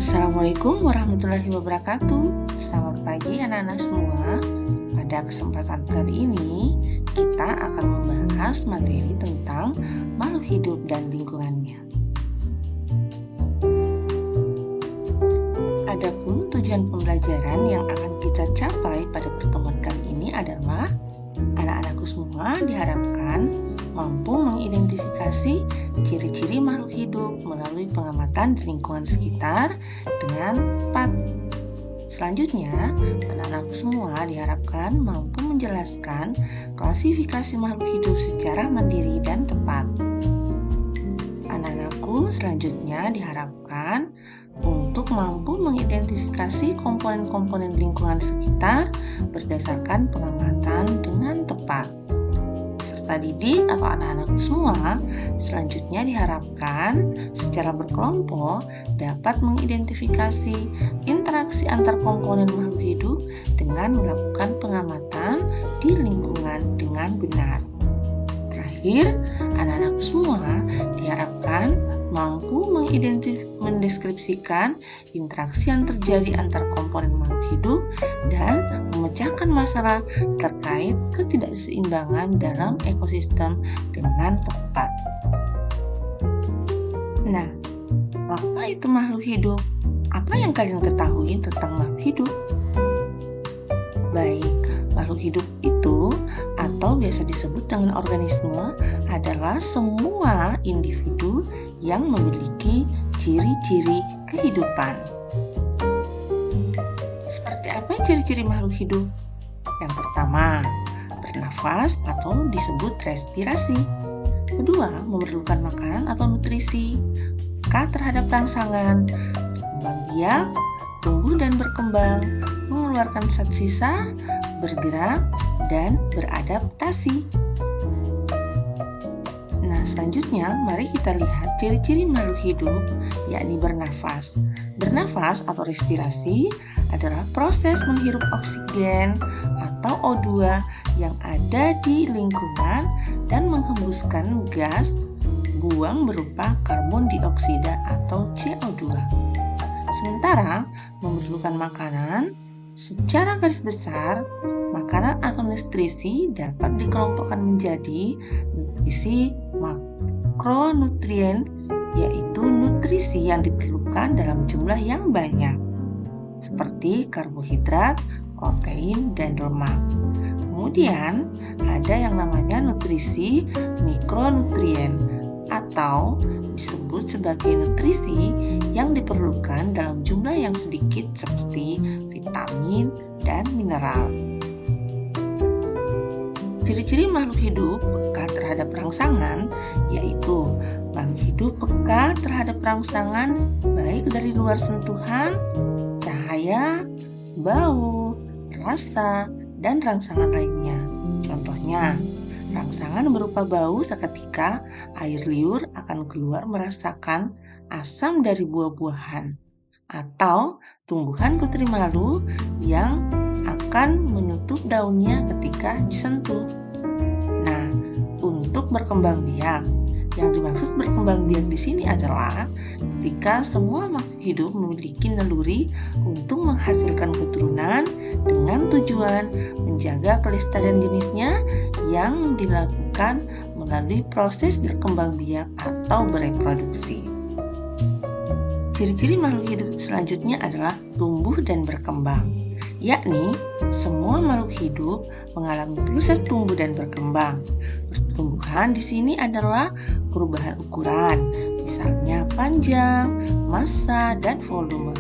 Assalamualaikum warahmatullahi wabarakatuh. Selamat pagi anak-anak semua. Pada kesempatan kali ini, kita akan membahas materi tentang makhluk hidup dan lingkungannya. Adapun tujuan pembelajaran yang akan kita capai pada pertemuan kali ini adalah anak-anakku semua diharapkan mampu mengidentifikasi ciri-ciri makhluk hidup melalui pengamatan di lingkungan sekitar dengan tepat. Selanjutnya, anak-anakku semua diharapkan mampu menjelaskan klasifikasi makhluk hidup secara mandiri dan tepat. Anak-anakku selanjutnya diharapkan untuk mampu mengidentifikasi komponen-komponen lingkungan sekitar berdasarkan pengamatan dengan tepat. Peserta didik atau anak-anakku semua selanjutnya diharapkan secara berkelompok dapat mengidentifikasi interaksi antar komponen makhluk hidup dengan melakukan pengamatan di lingkungan dengan benar. Terakhir, anak-anakku semua diharapkan mampu mendeskripsikan interaksi yang terjadi antar komponen makhluk hidup dan memecahkan masalah terkait ketidakseimbangan dalam ekosistem dengan tepat. Nah, apa itu makhluk hidup? Apa yang kalian ketahui tentang makhluk hidup? Baik, makhluk hidup itu atau biasa disebut dengan organisme adalah semua individu yang memiliki ciri-ciri kehidupan. Seperti apa ciri-ciri makhluk hidup? Yang pertama, bernafas atau disebut respirasi. Kedua, memerlukan makanan atau nutrisi. Peka terhadap rangsangan, berkembang biak, tumbuh dan berkembang, mengeluarkan zat sisa, bergerak, dan beradaptasi. Nah, selanjutnya mari kita lihat ciri-ciri makhluk hidup, yakni bernafas. Bernafas atau respirasi adalah proses menghirup oksigen atau O2 yang ada di lingkungan dan menghembuskan gas buang berupa karbon dioksida atau CO2. Sementara memerlukan makanan, secara garis besar, makanan atau nutrisi dapat dikelompokkan menjadi nutrisi makronutrien, yaitu nutrisi yang diperlukan dalam jumlah yang banyak, seperti karbohidrat, protein, dan lemak. Kemudian ada yang namanya nutrisi mikronutrien atau disebut sebagai nutrisi yang diperlukan dalam jumlah yang sedikit seperti vitamin dan mineral. Ciri-ciri makhluk hidup peka terhadap rangsangan yaitu makhluk hidup peka terhadap rangsangan baik dari luar sentuhan, cahaya, bau, rasa, dan rangsangan lainnya. Contohnya, rangsangan berupa bau seketika air liur akan keluar merasakan asam dari buah-buahan, atau tumbuhan putri malu yang akan menutup daunnya ketika disentuh. Nah, untuk berkembang biak, yang dimaksud berkembang biak di sini adalah ketika semua makhluk hidup memiliki naluri untuk menghasilkan keturunan dengan tujuan menjaga kelestarian jenisnya yang dilakukan melalui proses berkembang biak atau bereproduksi. Ciri-ciri makhluk hidup selanjutnya adalah tumbuh dan berkembang, yakni semua makhluk hidup mengalami proses tumbuh dan berkembang. Pertumbuhan di sini adalah perubahan ukuran, misalnya panjang, massa, dan volume.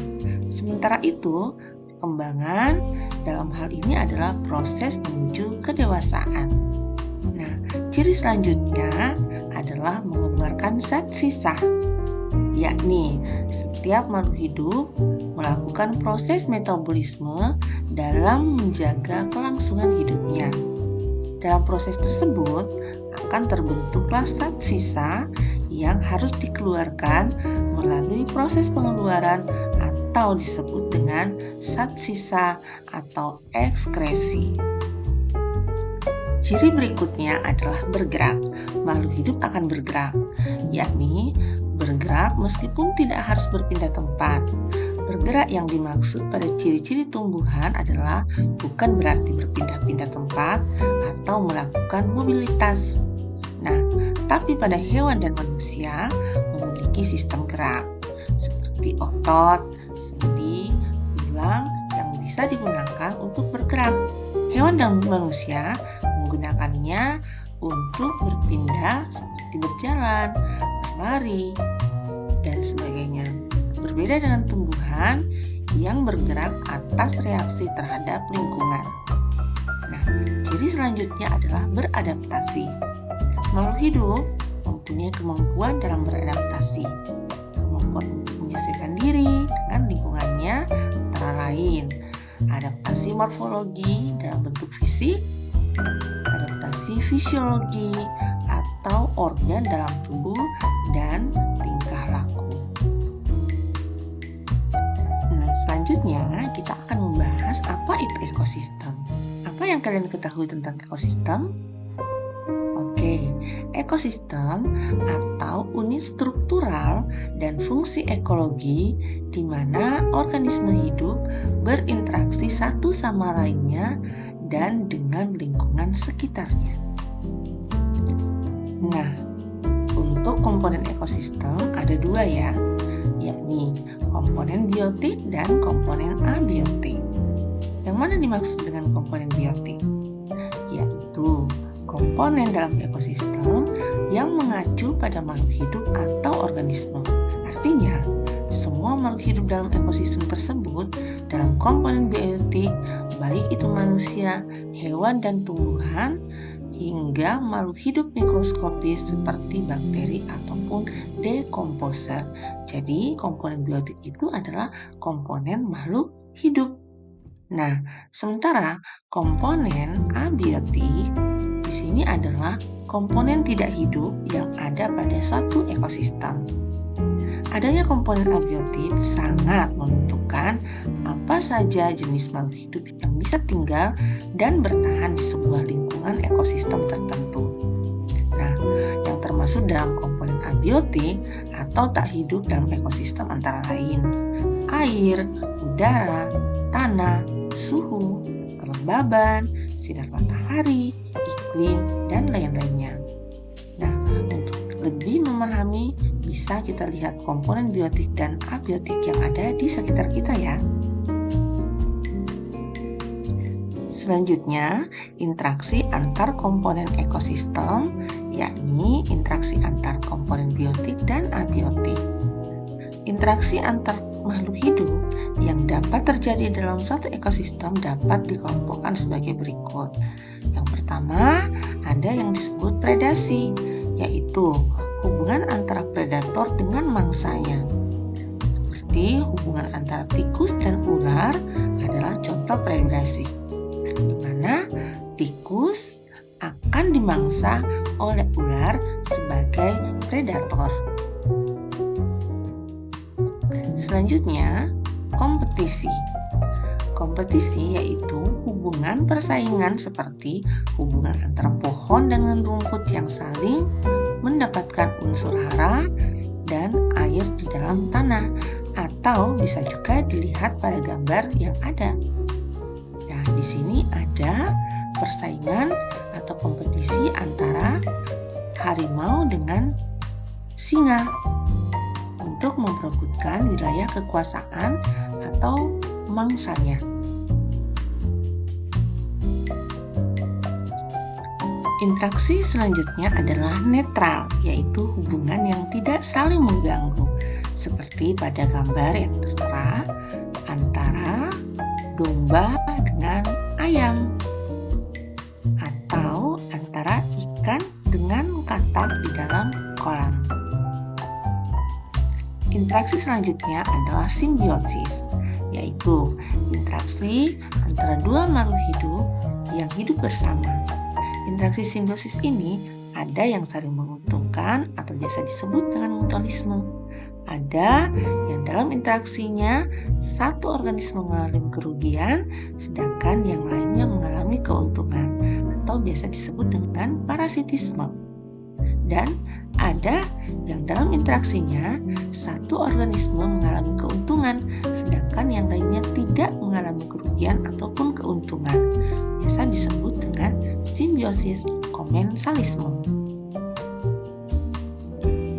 Sementara itu, perkembangan dalam hal ini adalah proses menuju kedewasaan. Nah, ciri selanjutnya adalah mengeluarkan zat sisa, yakni setiap makhluk hidup melakukan proses metabolisme dalam menjaga kelangsungan hidupnya. Dalam proses tersebut akan terbentuklah zat sisa yang harus dikeluarkan melalui proses pengeluaran atau disebut dengan zat sisa atau ekskresi. Ciri berikutnya adalah bergerak. Makhluk hidup akan bergerak, yakni bergerak meskipun tidak harus berpindah tempat. Bergerak yang dimaksud pada ciri-ciri tumbuhan adalah bukan berarti berpindah-pindah tempat atau melakukan mobilitas. Nah, tapi pada hewan dan manusia memiliki sistem gerak seperti otot, sendi, tulang yang bisa digunakan untuk bergerak. Hewan dan manusia menggunakannya untuk berpindah seperti berjalan, berlari, dan sebagainya. Berbeda dengan tumbuhan yang bergerak atas reaksi terhadap lingkungan. Nah, ciri selanjutnya adalah beradaptasi. Makhluk hidup mempunyai kemampuan dalam beradaptasi, kemampuan untuk menyesuaikan diri dengan lingkungannya, antara lain adaptasi morfologi dalam bentuk fisik, adaptasi fisiologi atau organ dalam tubuh, dan tingkah laku. Nah, selanjutnya kita akan membahas apa itu ekosistem. Apa yang kalian ketahui tentang ekosistem? Oke, ekosistem atau unit struktural dan fungsi ekologi di mana organisme hidup berinteraksi satu sama lainnya dan dengan lingkungan sekitarnya. Nah, untuk komponen ekosistem ada dua ya, yakni komponen biotik dan komponen abiotik. Yang mana dimaksud dengan komponen biotik? Yaitu komponen dalam ekosistem yang mengacu pada makhluk hidup atau organisme. Artinya, semua makhluk hidup dalam ekosistem tersebut dalam komponen biotik, baik itu manusia, hewan, dan tumbuhan, hingga makhluk hidup mikroskopis seperti bakteri ataupun dekomposer. Jadi, komponen biotik itu adalah komponen makhluk hidup. Nah, sementara komponen abiotik di sini adalah komponen tidak hidup yang ada pada suatu ekosistem. Adanya komponen abiotik sangat menentukan apa saja jenis makhluk hidup yang bisa tinggal dan bertahan di sebuah lingkungan ekosistem tertentu. Nah, yang termasuk dalam komponen abiotik atau tak hidup dalam ekosistem antara lain air, udara, tanah, suhu, kelembaban, sinar matahari, iklim, dan lain-lainnya. Nah, untuk lebih memahami, bisa kita lihat komponen biotik dan abiotik yang ada di sekitar kita ya. Selanjutnya, interaksi antar komponen ekosistem, yakni interaksi antar komponen biotik dan abiotik. Interaksi antar makhluk hidup yang dapat terjadi dalam suatu ekosistem dapat dikelompokkan sebagai berikut. Yang pertama, ada yang disebut predasi, yaitu hubungan antara predator dengan mangsanya. Seperti hubungan antara tikus dan ular adalah contoh predasi, di mana tikus akan dimangsa oleh ular sebagai predator. Selanjutnya, kompetisi. Kompetisi yaitu hubungan persaingan seperti hubungan antara pohon dengan rumput yang saling mendapatkan unsur hara dan air di dalam tanah, atau bisa juga dilihat pada gambar yang ada. Nah, di sini ada persaingan atau kompetisi antara harimau dengan singa untuk memperebutkan wilayah kekuasaan atau mangsanya. Interaksi selanjutnya adalah netral, yaitu hubungan yang tidak saling mengganggu, seperti pada gambar yang tertera antara domba dengan ayam, atau antara ikan dengan katak di dalam kolam. Interaksi selanjutnya adalah simbiosis, yaitu interaksi antara dua makhluk hidup yang hidup bersama. Interaksi simbiosis ini ada yang saling menguntungkan atau biasa disebut dengan mutualisme. Ada yang dalam interaksinya satu organisme mengalami kerugian, sedangkan yang lainnya mengalami keuntungan atau biasa disebut dengan parasitisme. Dan ada yang dalam interaksinya satu organisme mengalami keuntungan, sedangkan sedangkan yang lainnya tidak mengalami kerugian ataupun keuntungan. Biasa disebut dengan simbiosis komensalisme.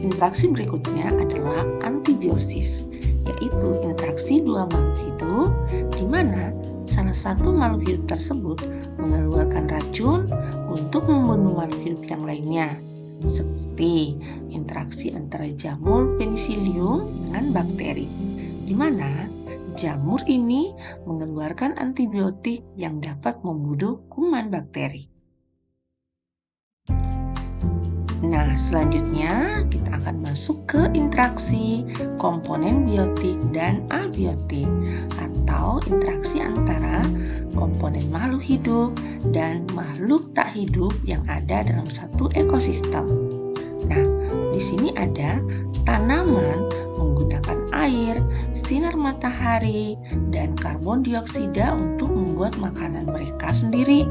Interaksi berikutnya adalah antibiosis, yaitu interaksi dua makhluk hidup di mana salah satu makhluk hidup tersebut mengeluarkan racun untuk membunuh makhluk hidup yang lainnya, seperti interaksi antara jamur penicillium dengan bakteri, di mana jamur ini mengeluarkan antibiotik yang dapat membunuh kuman bakteri. Nah, selanjutnya kita akan masuk ke interaksi komponen biotik dan abiotik atau interaksi antara komponen makhluk hidup dan makhluk tak hidup yang ada dalam satu ekosistem. Nah, di sini ada tanaman menggunakan air, sinar matahari, dan karbon dioksida untuk membuat makanan mereka sendiri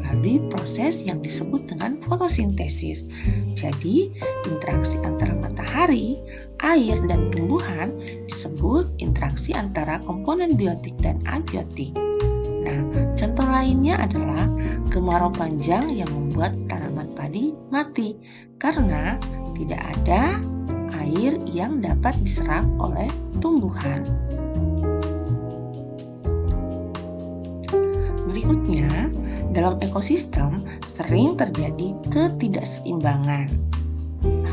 melalui proses yang disebut dengan fotosintesis. Jadi, interaksi antara matahari, air, dan tumbuhan disebut interaksi antara komponen biotik dan abiotik. Nah, contoh lainnya adalah kemarau panjang yang membuat tanaman padi mati karena tidak ada air yang dapat diserap oleh tumbuhan. Berikutnya, dalam ekosistem sering terjadi ketidakseimbangan.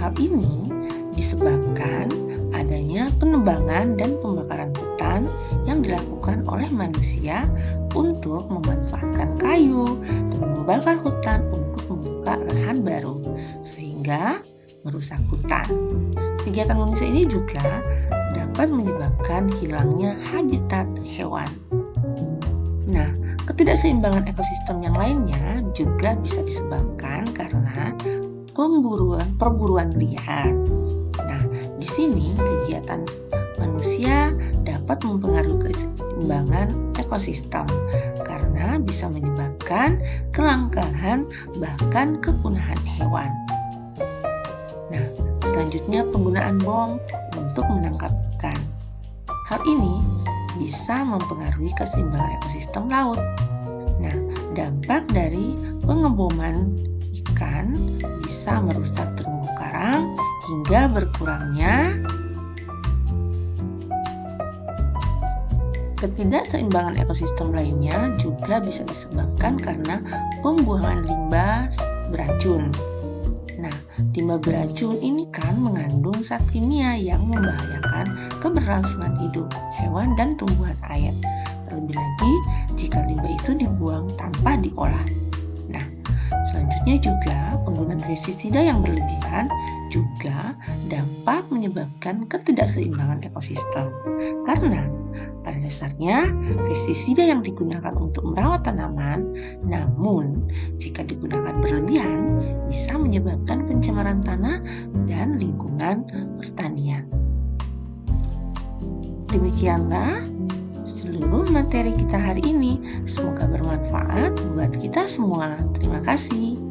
Hal ini disebabkan adanya penebangan dan pembakaran hutan yang dilakukan oleh manusia untuk memanfaatkan kayu dan membakar hutan untuk membuka lahan baru, sehingga merusak hutan. Kegiatan manusia ini juga dapat menyebabkan hilangnya habitat hewan. Nah, ketidakseimbangan ekosistem yang lainnya juga bisa disebabkan karena perburuan liar. Nah, di sini kegiatan manusia dapat mempengaruhi keseimbangan ekosistem karena bisa menyebabkan kelangkaan bahkan kepunahan hewan. Nah, selanjutnya penggunaan bom untuk menangkap ikan. Hal ini bisa mempengaruhi keseimbangan ekosistem laut. Nah, dampak dari pengeboman ikan bisa merusak terumbu karang hingga berkurangnya ketidakseimbangan ekosistem lainnya juga bisa disebabkan karena pembuangan limbah beracun. Nah, limbah beracun ini kan mengandung zat kimia yang membahayakan keberlangsungan hidup hewan dan tumbuhan air. Terlebih lagi jika limbah itu dibuang tanpa diolah. Nah, selanjutnya juga penggunaan pestisida yang berlebihan juga dapat menyebabkan ketidakseimbangan ekosistem. Karena pada dasarnya pestisida yang digunakan untuk merawat tanaman, namun jika digunakan berlebihan bisa menyebabkan pencemaran tanah dan lingkungan pertanian. Demikianlah seluruh materi kita hari ini. Semoga bermanfaat buat kita semua. Terima kasih.